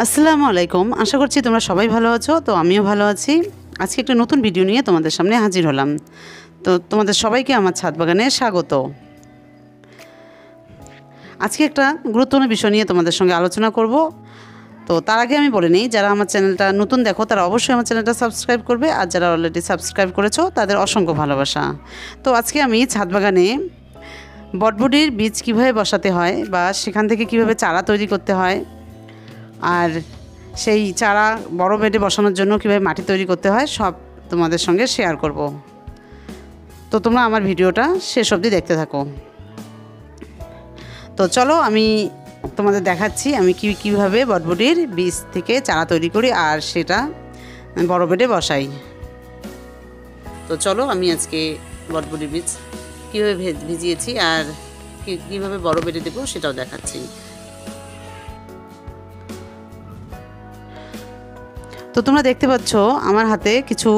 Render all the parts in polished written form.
আসসালামু আলাইকুম। আশা করছি তোমরা সবাই ভালো আছো। তো আমিও ভালো আছি। আজকে একটা নতুন ভিডিও নিয়ে তোমাদের সামনে হাজির হলাম। তো তোমাদের সবাইকে আমার ছাদ বাগানে স্বাগত। আজকে একটা গুরুত্বপূর্ণ বিষয় নিয়ে তোমাদের সঙ্গে আলোচনা করব। তো তার আগে আমি বলে নিই, যারা আমার চ্যানেলটা নতুন দেখো তারা অবশ্যই আমার চ্যানেলটা সাবস্ক্রাইব করবে, আর যারা অলরেডি সাবস্ক্রাইব করেছো তাদের অসংখ্য ভালোবাসা। তো আজকে আমি ছাদ বাগানে বটবটির বীজ কীভাবে বসাতে হয় বা সেখান থেকে কীভাবে চারা তৈরি করতে হয়, আর সেই চারা বড় বেডে বসানোর জন্য কীভাবে মাটি তৈরি করতে হয় সব তোমাদের সঙ্গে শেয়ার করব। তো তোমরা আমার ভিডিওটা শেষ অবধি দেখতে থাকো। তো চলো আমি তোমাদের দেখাচ্ছি আমি কীভাবে বটবটির বীজ থেকে চারা তৈরি করি আর সেটা বড় বেডে বসাই। তো চলো আমি আজকে বটবটির বীজ কীভাবে ভিজিয়েছি আর কীভাবে বড় বেডে দেবো সেটাও দেখাচ্ছি। তো তোমরা দেখতে পাচ্ছ আমার হাতে কিছু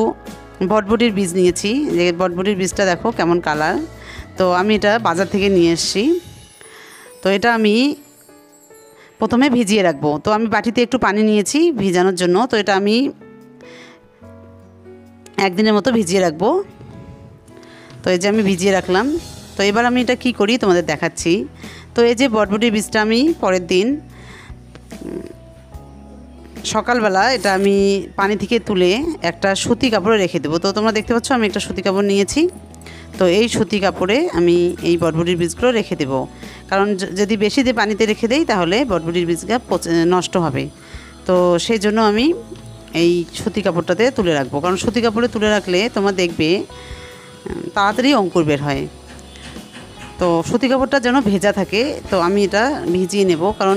বটবটির বীজ নিয়েছি। যে বটবটির বীজটা দেখো কেমন কালার। তো আমি এটা বাজার থেকে নিয়ে এসেছি। তো এটা আমি প্রথমে ভিজিয়ে রাখবো। তো আমি বাটিতে একটু পানি নিয়েছি ভিজানোর জন্য। তো এটা আমি একদিনের মতো ভিজিয়ে রাখবো। তো এই যে আমি ভিজিয়ে রাখলাম। তো এবার আমি এটা কি করি তোমাদের দেখাচ্ছি। তো এই যে বটবটির বীজটা আমি পরের দিন সকালবেলা এটা আমি পানি থেকে তুলে একটা সুতি কাপড়ে রেখে দেবো। তো তোমরা দেখতে পাচ্ছ আমি একটা সুতি কাপড় নিয়েছি। তো এই সুতি কাপড়ে আমি এই বটবটির বীজগুলো রেখে দেবো, কারণ যদি বেশি দিয়ে পানিতে রেখে দেই তাহলে বটবটির বীজটা নষ্ট হবে। তো সেই জন্য আমি এই সুতি কাপড়টাতে তুলে রাখবো, কারণ সুতি কাপড়ে তুলে রাখলে তোমরা দেখবে তাড়াতাড়ি অঙ্কুর বের হয়। তো সুতি কাপড়টা যেন ভেজা থাকে। তো আমি এটা ভিজিয়ে নেব, কারণ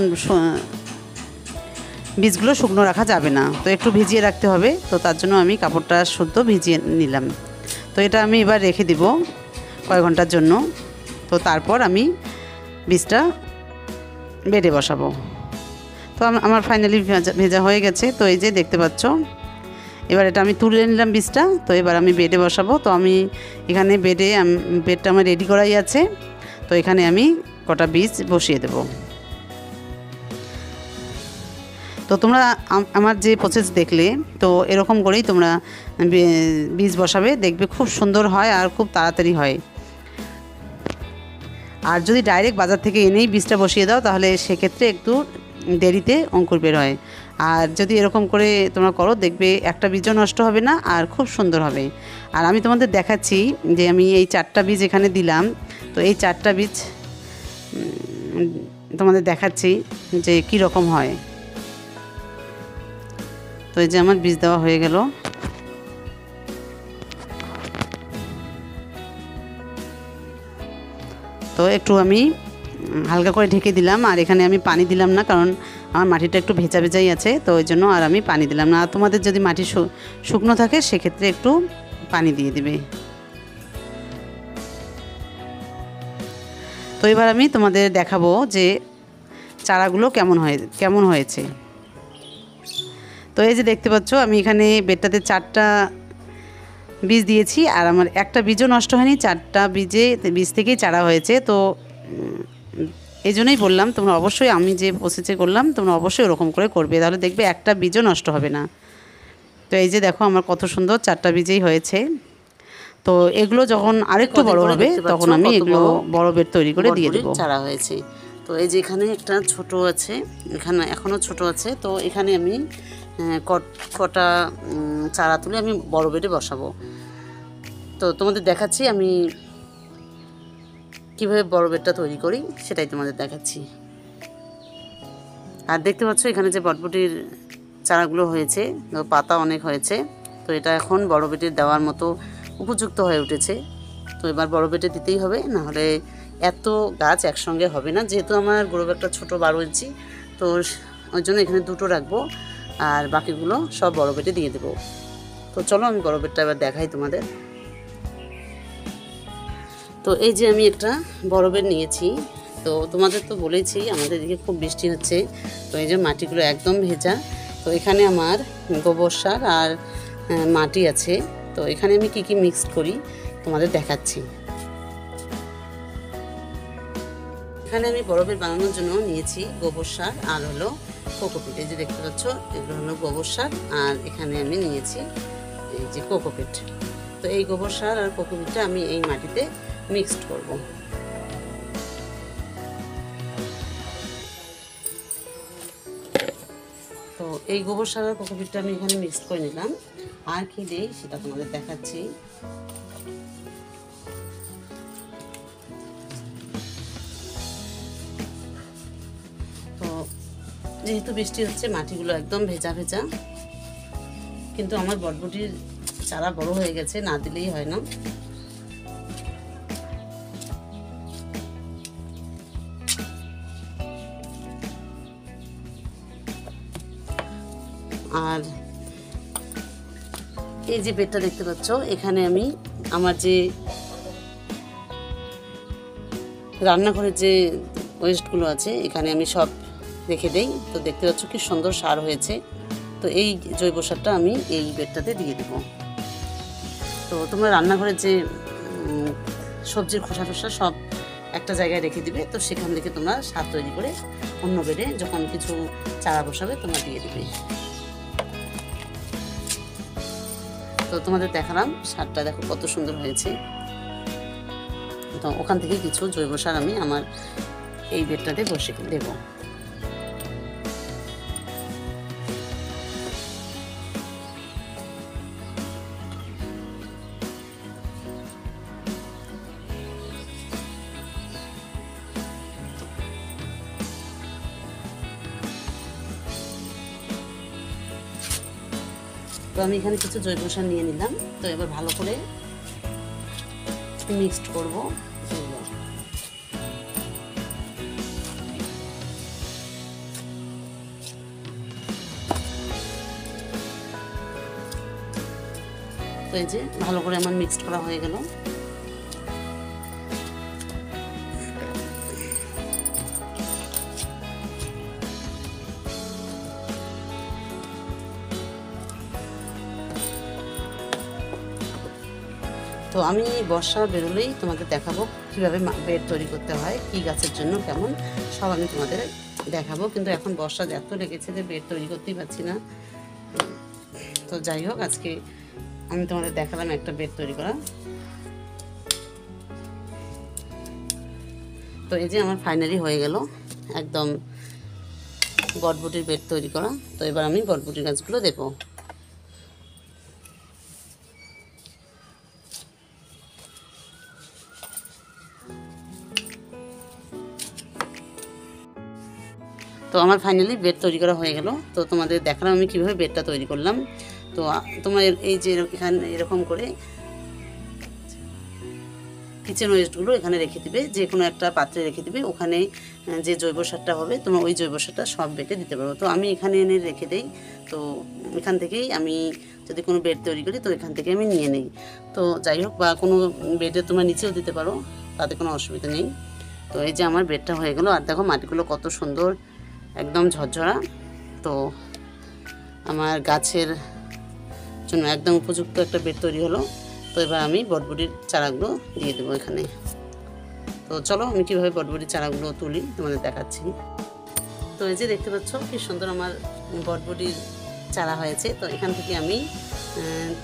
বীজগুলো শুকনো রাখা যাবে না। তো একটু ভিজিয়ে রাখতে হবে। তো তার জন্য আমি কাপড়টা শুদ্ধ ভিজিয়ে নিলাম। তো এটা আমি এবার রেখে দিব কয়েক ঘন্টার জন্য। তো তারপর আমি বীজটা বেডে বসাবো। তো আমার ফাইনালি ভেজা হয়ে গেছে। তো এই যে দেখতে পাচ্ছ এবার এটা আমি তুলে নিলাম বীজটা। তো এবার আমি বেডে বসাবো। তো আমি এখানে বেডটা আমার রেডি করাই আছে। তো এখানে আমি কটা বীজ বসিয়ে দেবো। তো তোমরা আমার যে প্রসেস দেখলে, তো এরকম করেই তোমরা বীজ বসাবে, দেখবে খুব সুন্দর হয় আর খুব তাড়াতাড়ি হয়। আর যদি ডাইরেক্ট বাজার থেকে এনেই বীজটা বসিয়ে দাও তাহলে সেক্ষেত্রে একটু দেরিতে অঙ্কুর বের হয়। আর যদি এরকম করে তোমরা করো দেখবে একটা বীজও নষ্ট হবে না আর খুব সুন্দর হবে। আর আমি তোমাদের দেখাচ্ছি যে আমি এই 4টা বীজ এখানে দিলাম। তো এই 4টা বীজ তোমাদের দেখাচ্ছি যে কী রকম হয়। তো এই যে আমার বীজ দেওয়া হয়ে গেল। তো একটু আমি হালকা করে ঢেকে দিলাম, আর এখানে আমি পানি দিলাম না, কারণ আমার মাটিটা একটু ভেজা ভেজাই আছে। তো ওই জন্য আর আমি পানি দিলাম না। আর তোমাদের যদি মাটি শুকনো থাকে সেক্ষেত্রে একটু পানি দিয়ে দিবে। তো এবার আমি তোমাদের দেখাবো যে চারাগুলো কেমন হয়েছে। তো এই যে দেখতে পাচ্ছ আমি এখানে বেডটাতে 4টা বীজ দিয়েছি, আর আমার একটা বীজও নষ্ট হয়নি। 4টা বীজ থেকেই চারা হয়েছে। তো এই জন্যই বললাম তোমরা অবশ্যই আমি যে প্রসেসে করলাম তোমরা অবশ্যই ওরকম করে করবে, তাহলে দেখবে একটা বীজও নষ্ট হবে না। তো এই যে দেখো আমার কত সুন্দর 4টা বীজেই হয়েছে। তো এগুলো যখন আরেকটু বড় হবে তখন আমি এগুলো বড় বেড তৈরি করে দিয়ে দেবো। চারা হয়েছে। তো এই যে এখানে একটা ছোট আছে, এখানে এখনও ছোট আছে। তো এখানে আমি কটা চারা তুলে আমি বড় বেডে বসাবো। তো তোমাদের দেখাচ্ছি আমি কীভাবে বড় বেডটা তৈরি করি সেটাই তোমাদের দেখাচ্ছি। আর দেখতে পাচ্ছ এখানে যে বটবটির চারাগুলো হয়েছে, পাতা অনেক হয়েছে। তো এটা এখন বড় বেডে দেওয়ার মতো উপযুক্ত হয়ে উঠেছে। তো এবার বড় বেডে দিতেই হবে, নাহলে এত গাছ একসঙ্গে হবে না। যেহেতু আমার গ্রো ব্যাগটা ছোটো 12 ইঞ্চি, তো ওই জন্য এখানে 2টো রাখবো আর বাকিগুলো সব বড় বেডে দিয়ে দেবো। তো চলো আমি বড় বেডটা এবার দেখাই তোমাদের। তো এই যে আমি একটা বড় বেড নিয়েছি। তো তোমাদের তো বলেছি আমাদের এদিকে খুব বৃষ্টি হচ্ছে। তো এই যে মাটিগুলো একদম ভেজা। তো এখানে আমার গোবর সার আর মাটি আছে। তো এখানে আমি কি মিক্সড করি তোমাদের দেখাচ্ছি। এখানে আমি বড় বেড বানানোর জন্য নিয়েছি গোবর সার আর হলো কোকোপিট। এই যে দেখতে পাচ্ছ, এগুলো হলো গোবর সার আর এখানে আমি নিয়েছি এই যে কোকোপিট। তো এই গোবর সার আর কোকোপিটটা আমি এই মাটিতে মিক্সড করব। তো এই গোবর সার আর কোকোপিটটা আমি এখানে মিক্সড করে নিলাম। আর কি দেই সেটা তোমাদের দেখাচ্ছি। তো যেহেতু বৃষ্টি হচ্ছে, মাটিগুলো একদম ভেজা ভেজা, কিন্তু আমার বটবটির চারা বড় হয়ে গেছে, না দিলেই হয় না। আর এই যে বেডটা দেখতে পাচ্ছ, এখানে আমি আমার যে রান্নাঘরের যে ওয়েস্টগুলো আছে এখানে আমি সব রেখে দেই। তো দেখতে পাচ্ছ কি সুন্দর সার হয়েছে। তো এই জৈব সারটা আমি এই বেডটাতে দিয়ে দেবো। তো তোমরা রান্নাঘরের যে সবজির খোসা টোসা সব একটা জায়গায় রেখে দিবে। তো সেখান থেকে তোমরা সার তৈরি করে অন্য বেডে যখন কিছু চারা বসাবে তোমরা দিয়ে দেবে। তো তোমাদের দেখালাম সারটা, দেখো কত সুন্দর হয়েছে। তো ওখান থেকে কিছু জৈব সার আমি আমার এই বেডটাতে বসে দেব। তো আমি এখানে কিছু জৈব সার নিয়ে নিলাম। তো এবার ভালো করে মিক্সড করব। তো এই যে ভালো করে আমার মিক্সড করা হয়ে গেল। তো আমি বর্ষা বেরোলেই তোমাদের দেখাবো কীভাবে বেড তৈরি করতে হয়, কী গাছের জন্য কেমন, সব আমি তোমাদের দেখাবো। কিন্তু এখন বর্ষা এত লেগেছে যে বেড তৈরি করতেই পারছি না। তো যাই হোক, আজকে আমি তোমাদের দেখালাম একটা বেড তৈরি করা। তো এই যে আমার ফাইনালি হয়ে গেল একদম বটবটির বেড তৈরি করা। তো এবার আমি বটবটির গাছগুলো দেবো। তো আমার ফাইনালি বেড তৈরি করা হয়ে গেল। তো তোমাদের দেখালাম আমি কীভাবে বেডটা তৈরি করলাম। তো তোমরা এই যে এখানে এরকম করে কিচেন ওয়েস্টগুলো এখানে রেখে দিবে, যে কোনো একটা পাত্রে রেখে দিবে। ওখানে যে জৈব সারটা হবে তোমরা ওই জৈব সারটা সব বেডে দিতে পারো। তো আমি এখানে এনে রেখে দেই। তো এখান থেকেই আমি যদি কোনো বেড তৈরি করি তো এখান থেকে আমি নিয়ে নিই। তো যাই হোক, বা কোনো বেডে তোমরা নিচেও দিতে পারো, তাতে কোনো অসুবিধা নেই। তো এই যে আমার বেডটা হয়ে গেল। আর দেখো মাটিগুলো কত সুন্দর, একদম ঝরঝরা। তো আমার গাছের জন্য একদম উপযুক্ত একটা বেড তৈরি হলো। তো এবার আমি বটবটির চারাগুলো দিয়ে দেবো এখানে। তো চলো আমি কীভাবে বটবটির চারাগুলো তুলি তোমাদের দেখাচ্ছি। তো এই যে দেখতে পাচ্ছ কি সুন্দর আমার বটবটির চারা হয়েছে। তো এখান থেকে আমি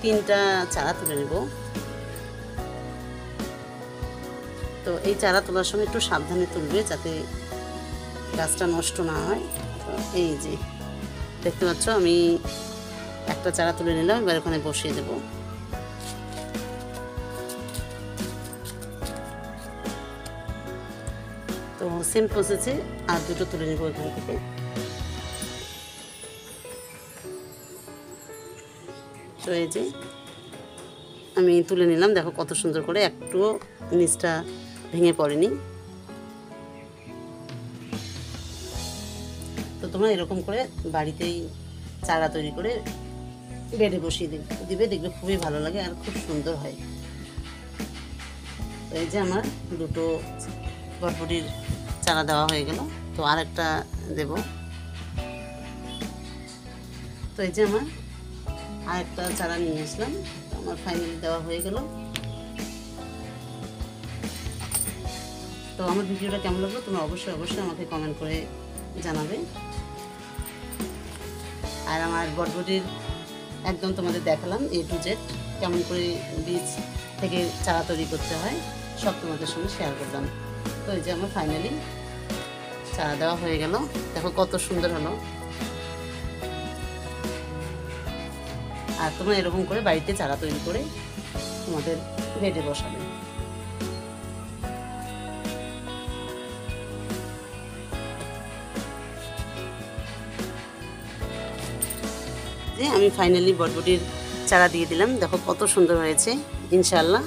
3টা চারা তুলে নেব। তো এই চারা তোলার সময় একটু সাবধানে তুলবে যাতে গাছটা নষ্ট না হয়। তো এই যে দেখতে পাচ্ছ আমি একটা চারা তুলে নিলাম, এবার ওখানে বসিয়ে দেব। তো সেম প্রসেসে আর 2টো তুলে নেব এখান থেকে। তো এই যে আমি তুলে নিলাম, দেখো কত সুন্দর করে, একটুও নিচটা ভেঙে পড়েনি। তো তোমরা এরকম করে বাড়িতেই চারা তৈরি করে বেডে বসিয়ে দিবে, দেখবে খুবই ভালো লাগে আর খুব সুন্দর হয়। তো এই যে আমার 2টো বটবটির চারা দেওয়া হয়ে গেল। তো আর একটা দেব। তো এই যে আমার আর একটা চারা নিয়ে আসলাম। তো আমার ফাইনালি দেওয়া হয়ে গেল। তো আমার ভিডিওটা কেমন লাগলো তোমরা অবশ্যই আমাকে কমেন্ট করে জানাবে। আর আমার বটবটির একদম তোমাদের দেখালাম A to Z কেমন করে বীজ থেকে চারা তৈরি করতে হয় সব তোমাদের সঙ্গে শেয়ার করলাম। তো এই যে আমার ফাইনালি চারা দেওয়া হয়ে গেল, দেখো কত সুন্দর হলো। আর তোমরা এরকম করে বাড়িতে চারা তৈরি করে তোমাদের বেডে বসাবে। যে আমি ফাইনালি বটবটির চারা দিয়ে দিলাম, দেখো কত সুন্দর হয়েছে, ইনশাআল্লাহ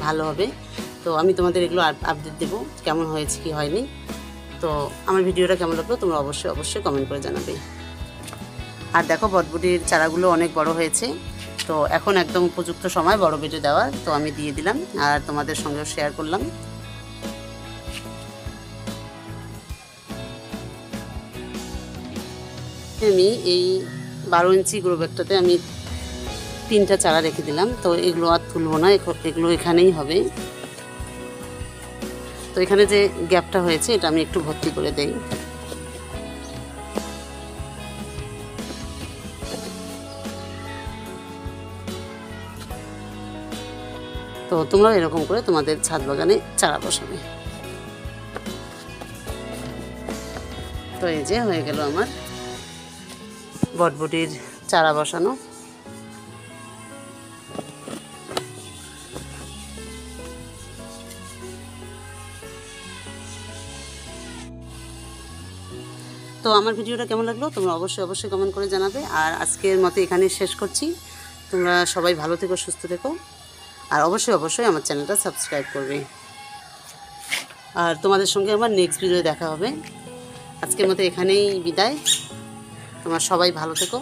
ভালো হবে। তো আমি তোমাদের এগুলো আপডেট দেবো কেমন হয়েছে কি হয়নি। তো আমার ভিডিওটা কেমন লাগলো তোমরা অবশ্যই কমেন্ট করে জানাবে। আর দেখো বটবটির চারাগুলো অনেক বড় হয়েছে, তো এখন একদম উপযুক্ত সময় বড় বেডে দেওয়ার, তো আমি দিয়ে দিলাম আর তোমাদের সঙ্গেও শেয়ার করলাম। আমি এই 12 ইঞ্চি গ্রো ব্যাগটাতে আমি 3টা চারা রেখে দিলাম, তো এগুলো আর তুলবো না, এগুলো এখানেই হবে। তো এখানে যে গ্যাপটা হয়েছে এটা আমি একটু ভর্তি করে দেই। তো তোমরা এরকম করে তোমাদের ছাদ বাগানে চারা বসাবে। তো এই যে হয়ে গেল আমার বটবটির চারা বসানো। তো আমার ভিডিওটা কেমন লাগলো তোমরা অবশ্যই কমেন্ট করে জানাবে। আর আজকের মতো এখানেই শেষ করছি। তোমরা সবাই ভালো থেকো, সুস্থ থেকো, আর অবশ্যই আমার চ্যানেলটা সাবস্ক্রাইব করবে। আর তোমাদের সঙ্গে আমার নেক্সট ভিডিও দেখা হবে। আজকের মতো এখানেই বিদায়। তোমরা সবাই ভালো থেকো।